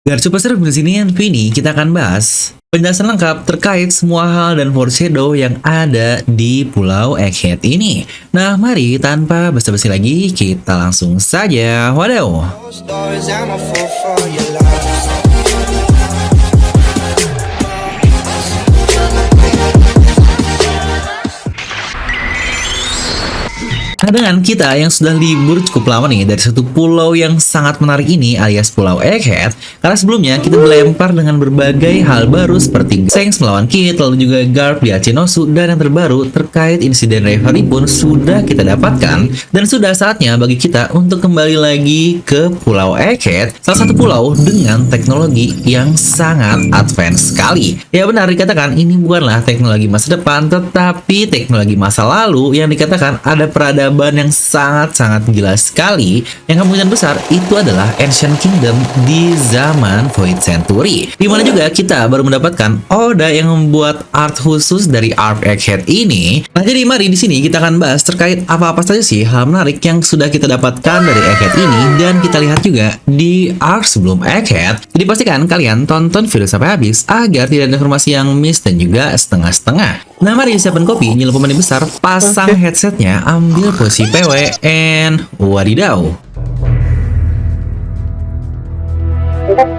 Biar cepet seru di sini Vini, kita akan bahas penjelasan lengkap terkait semua hal dan foreshadow yang ada di Pulau Egghead ini. Nah, mari tanpa basa-basi lagi, kita langsung saja. Wadaw! Nah, dengan kita yang sudah libur cukup lama nih dari satu pulau yang sangat menarik ini alias Pulau Egghead, karena sebelumnya kita dilempar dengan berbagai hal baru seperti Shanks melawan Kid, lalu juga Garp di Achinosu, dan yang terbaru terkait insiden Reverie pun sudah kita dapatkan, dan sudah saatnya bagi kita untuk kembali lagi ke Pulau Egghead, salah satu pulau dengan teknologi yang sangat advance sekali. Ya benar dikatakan ini bukanlah teknologi masa depan, tetapi teknologi masa lalu yang dikatakan ada peradaban yang sangat-sangat gila sekali, yang kemungkinan besar itu adalah Ancient Kingdom di zaman Void Century, dimana juga kita baru mendapatkan Oda yang membuat art khusus dari Arc Egghead ini. Nah, jadi mari di sini kita akan bahas terkait apa-apa saja sih hal menarik yang sudah kita dapatkan dari Egghead ini, dan kita lihat juga di arc sebelum Egghead. Jadi pastikan kalian tonton video sampai habis agar tidak ada informasi yang miss dan juga setengah-setengah. Nah, mari siapkan kopi, nyalakan pemain besar, pasang headsetnya, ambil posisi PW, and wadidaw.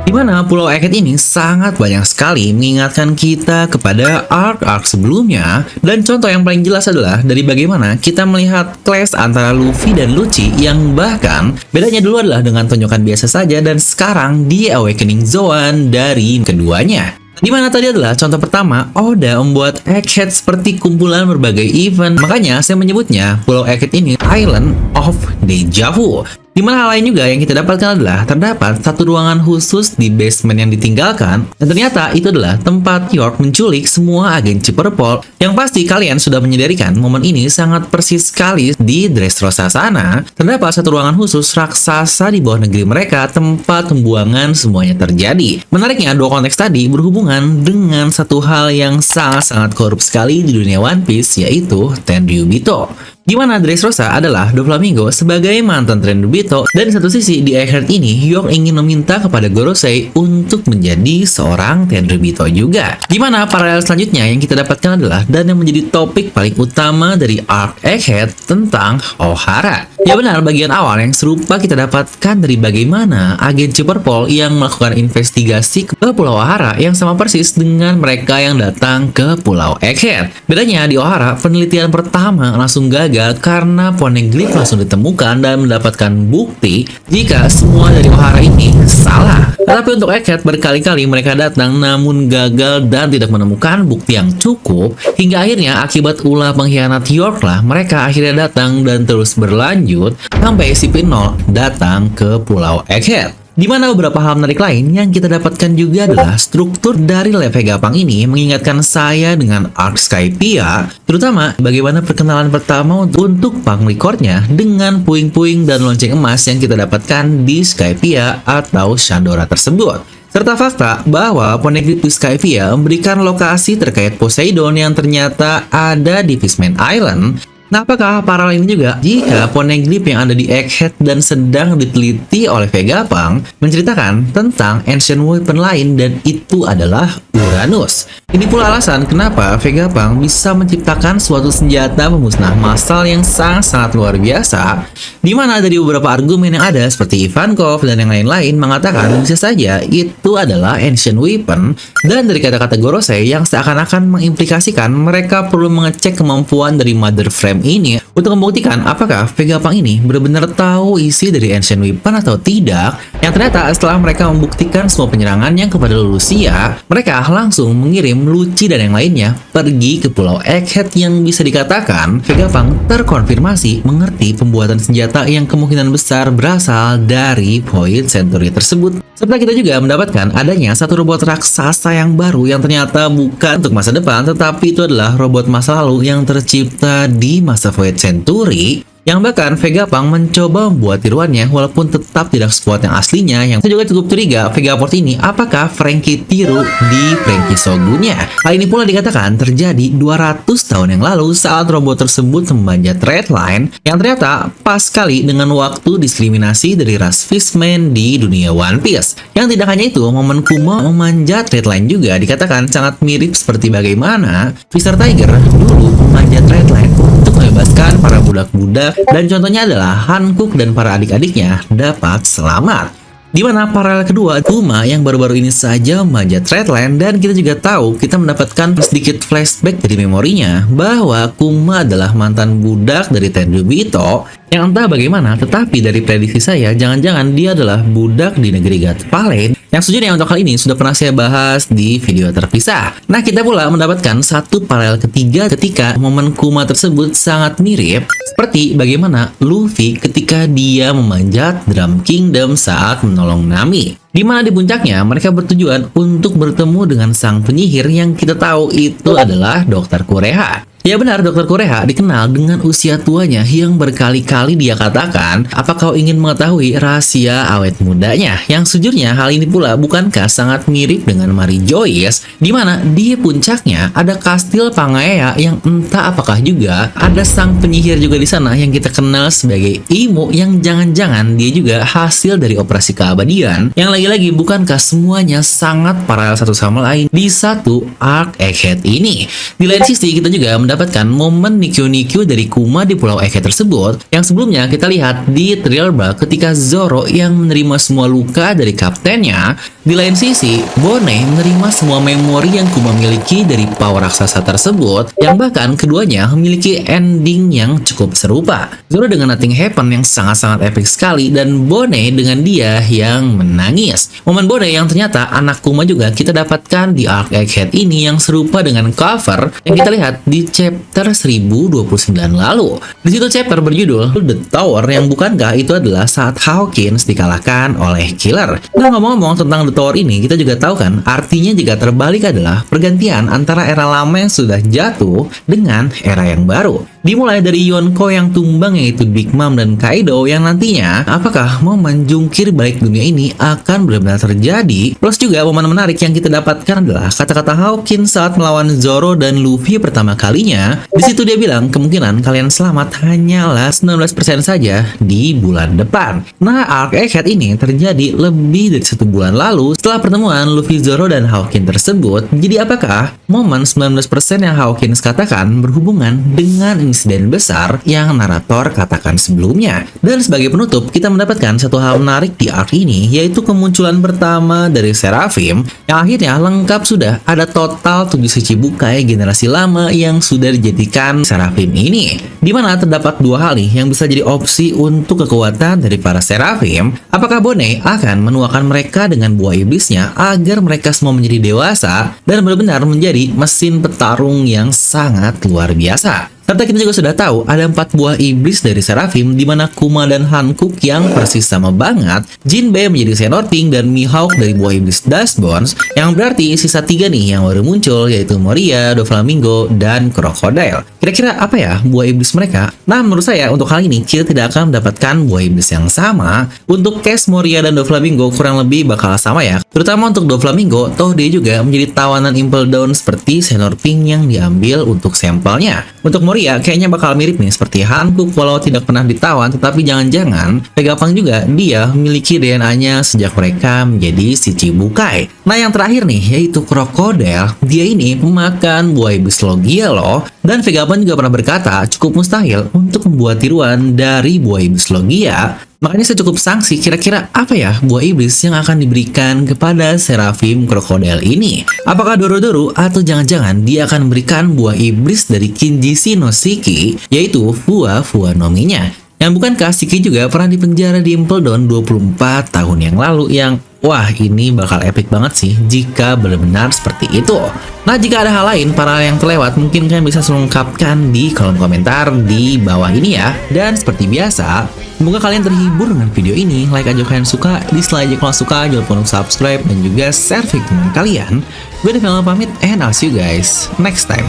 Dimana Pulau Egghead ini sangat banyak sekali mengingatkan kita kepada arc-arc sebelumnya, dan contoh yang paling jelas adalah dari bagaimana kita melihat clash antara Luffy dan Lucci yang bahkan bedanya dulu adalah dengan tonjokan biasa saja, dan sekarang di Awakening Zone dari keduanya. Dimana tadi adalah contoh pertama, Oda membuat Egghead seperti kumpulan berbagai event. Makanya saya menyebutnya Pulau Egghead ini Island of Deja Vu. Dimana hal lain juga yang kita dapatkan adalah terdapat satu ruangan khusus di basement yang ditinggalkan, dan ternyata itu adalah tempat York menculik semua agen Ciperpol. Yang pasti kalian sudah menyadarikan momen ini sangat persis sekali di Dressrosa sana. Terdapat satu ruangan khusus raksasa di bawah negeri mereka, tempat pembuangan semuanya terjadi. Menariknya, dua konteks tadi berhubungan dengan satu hal yang sangat-sangat korup sekali di dunia One Piece, yaitu Tenryubito. Di mana Dressrosa adalah Doflamingo sebagai mantan Tenryubito, dan di satu sisi di Egghead ini York ingin meminta kepada Gorosei untuk menjadi seorang Tenryubito juga. Di mana paralel selanjutnya yang kita dapatkan adalah, dan yang menjadi topik paling utama dari arc Egghead, tentang Ohara. Ya benar, bagian awal yang serupa kita dapatkan dari bagaimana agen Ciperpol yang melakukan investigasi ke Pulau Ohara yang sama persis dengan mereka yang datang ke Pulau Egghead. Bedanya di Ohara, penelitian pertama langsung gagal karena poneglyph langsung ditemukan dan mendapatkan bukti jika semua dari Ohara ini salah. Tetapi untuk Egghead berkali-kali mereka datang namun gagal dan tidak menemukan bukti yang cukup, hingga akhirnya akibat ulah pengkhianat York lah mereka akhirnya datang dan terus berlanjut sampai si Pinol datang ke Pulau Egghead. Di mana beberapa hal menarik lain yang kita dapatkan juga adalah struktur dari Le Vegapunk ini mengingatkan saya dengan arc Skypiea, terutama bagaimana perkenalan pertama untuk punk recordnya dengan puing-puing dan lonceng emas yang kita dapatkan di Skypiea atau Shandora tersebut. Serta fakta bahwa Poneglyph Skypiea memberikan lokasi terkait Poseidon yang ternyata ada di Fishman Island. Nah, apakah paralel ini juga jika poneglyph yang ada di Egghead dan sedang diteliti oleh Vegapunk menceritakan tentang ancient weapon lain, dan itu adalah Uranus. Ini pula alasan kenapa Vegapunk bisa menciptakan suatu senjata pemusnah massal yang sangat-sangat luar biasa, di mana dari beberapa argumen yang ada seperti Ivankov dan yang lain-lain mengatakan bisa saja itu adalah ancient weapon, dan dari kata-kata Gorosei yang seakan-akan mengimplikasikan mereka perlu mengecek kemampuan dari Mother Frame ini untuk membuktikan apakah Vegapunk ini benar-benar tahu isi dari ancient weapon atau tidak. Yang ternyata setelah mereka membuktikan semua penyerangannya kepada Lucia, mereka langsung mengirim Lucci dan yang lainnya pergi ke Pulau Egghead, yang bisa dikatakan Vegapunk terkonfirmasi mengerti pembuatan senjata yang kemungkinan besar berasal dari Void Century tersebut. Serta kita juga mendapatkan adanya satu robot raksasa yang baru yang ternyata bukan untuk masa depan, tetapi itu adalah robot masa lalu yang tercipta di masa Void Century. Yang bahkan Vegapunk mencoba membuat tiruannya walaupun tetap tidak sekuat yang aslinya. Yang juga cukup curiga Vegaport ini apakah Franky tiru di Franky Shogunnya. Hal ini pula dikatakan terjadi 200 tahun yang lalu saat robot tersebut memanjat Redline yang ternyata pas sekali dengan waktu diskriminasi dari ras Fishman di dunia One Piece. Yang tidak hanya itu, momen Kuma memanjat Redline juga dikatakan sangat mirip seperti bagaimana Fisher Tiger dulu memanjat Redline untuk membebaskan para budak-budak, dan contohnya adalah Hancock dan para adik-adiknya dapat selamat. Di mana paralel kedua, Kuma yang baru-baru ini saja memanjat Redline, dan kita juga tahu kita mendapatkan sedikit flashback dari memorinya bahwa Kuma adalah mantan budak dari Tenryubito yang entah bagaimana, tetapi dari prediksi saya jangan-jangan dia adalah budak di negeri God Valley yang sejujurnya untuk hal ini sudah pernah saya bahas di video terpisah. Nah, kita pula mendapatkan satu paralel ketiga ketika momen Kuma tersebut sangat mirip seperti bagaimana Luffy ketika dia memanjat Drum Kingdom saat menolong Nami. Di mana di puncaknya mereka bertujuan untuk bertemu dengan sang penyihir yang kita tahu itu adalah Dr. Kureha. Ya benar, Dr. Kureha dikenal dengan usia tuanya yang berkali-kali dia katakan, apa kau ingin mengetahui rahasia awet mudanya? Yang sejujurnya hal ini pula bukankah sangat mirip dengan Mary Joyce, di mana di puncaknya ada kastil Pangaea yang entah apakah juga ada sang penyihir juga di sana yang kita kenal sebagai Imo, yang jangan-jangan dia juga hasil dari operasi keabadian. Yang lagi-lagi bukankah semuanya sangat paralel satu sama lain di satu arc Egghead ini? Di lain sisi kita juga mendapatkan momen Nikyo dari Kuma di Pulau Egghead tersebut yang sebelumnya kita lihat di Thriller Bark ketika Zoro yang menerima semua luka dari kaptennya. Di lain sisi, Bone menerima semua memori yang Kuma miliki dari power raksasa tersebut, yang bahkan keduanya memiliki ending yang cukup serupa. Zoro dengan Nothing Happen yang sangat-sangat epic sekali, dan Bone dengan dia yang menangis. Momen Bone yang ternyata anak Kuma juga kita dapatkan di arc Egghead ini yang serupa dengan cover yang kita lihat di chapter 1029 lalu. Di situ chapter berjudul The Tower, yang bukankah itu adalah saat Hawkins dikalahkan oleh Killer. Nah, ngomong-ngomong tentang The Tower ini, kita juga tahu kan artinya jika terbalik adalah pergantian antara era lama yang sudah jatuh dengan era yang baru. Dimulai dari Yonko yang tumbang yaitu Big Mom dan Kaido, yang nantinya apakah momen jungkir balik dunia ini akan benar-benar terjadi. Plus juga momen menarik yang kita dapatkan adalah kata-kata Hawkins saat melawan Zoro dan Luffy pertama kalinya. Di situ dia bilang kemungkinan kalian selamat hanyalah 19% saja di bulan depan. Nah, arc Egghead ini terjadi lebih dari 1 bulan lalu setelah pertemuan Luffy, Zoro, dan Hawkins tersebut. Jadi apakah momen 19% yang Hawkins katakan berhubungan dengan insiden besar yang narator katakan sebelumnya? Dan sebagai penutup, kita mendapatkan satu hal menarik di arc ini, yaitu kemunculan pertama dari Seraphim yang akhirnya lengkap sudah ada total 7 Shichibukai generasi lama yang sudah dijadikan Seraphim ini. Dimana terdapat dua hal nih yang bisa jadi opsi untuk kekuatan dari para Seraphim. Apakah Bone akan menuakan mereka dengan buah iblisnya agar mereka semua menjadi dewasa dan benar-benar menjadi mesin petarung yang sangat luar biasa? Serta kita juga sudah tahu ada 4 buah iblis dari Seraphim, di mana Kuma dan Hancock yang persis sama banget, Jinbe menjadi Senor Pink, dan Mihawk dari buah iblis Dustbones, yang berarti sisa 3 nih yang baru muncul, yaitu Moria, Doflamingo, dan Crocodile. Kira-kira apa ya buah iblis mereka? Nah, menurut saya untuk hal ini kita tidak akan mendapatkan buah iblis yang sama. Untuk case Moria dan Doflamingo kurang lebih bakal sama ya, terutama untuk Doflamingo, toh dia juga menjadi tawanan Impel Down seperti Senor Pink yang diambil untuk sampelnya. Untuk Moria kayaknya bakal mirip nih seperti Hancock walau tidak pernah ditawan, tetapi jangan-jangan Vegapunk juga dia memiliki DNA-nya sejak mereka menjadi Shichibukai. Nah, yang terakhir nih yaitu Crocodile, dia ini pemakan buah iblis Logia loh, dan Vegapunk juga pernah berkata cukup mustahil untuk membuat tiruan dari buah iblis Logia. Makanya saya cukup sangsi kira-kira apa ya buah iblis yang akan diberikan kepada Seraphim Crocodile ini. Apakah Dorodoro atau jangan-jangan dia akan memberikan buah iblis dari Kinjisi no Shiki, yaitu Fua Fua no Mi-nya. Yang bukankah Shiki juga pernah dipenjara di Impel Down 24 tahun yang lalu, yang wah ini bakal epic banget sih jika benar-benar seperti itu. Nah, jika ada hal lain paralel yang terlewat, mungkin kalian bisa selengkapkan di kolom komentar di bawah ini ya. Dan seperti biasa, semoga kalian terhibur dengan video ini. Like aja kalian suka, dislike aja kalau suka, jangan lupa untuk subscribe dan juga share video teman kalian. Gue Devil pamit, and I'll see you guys next time.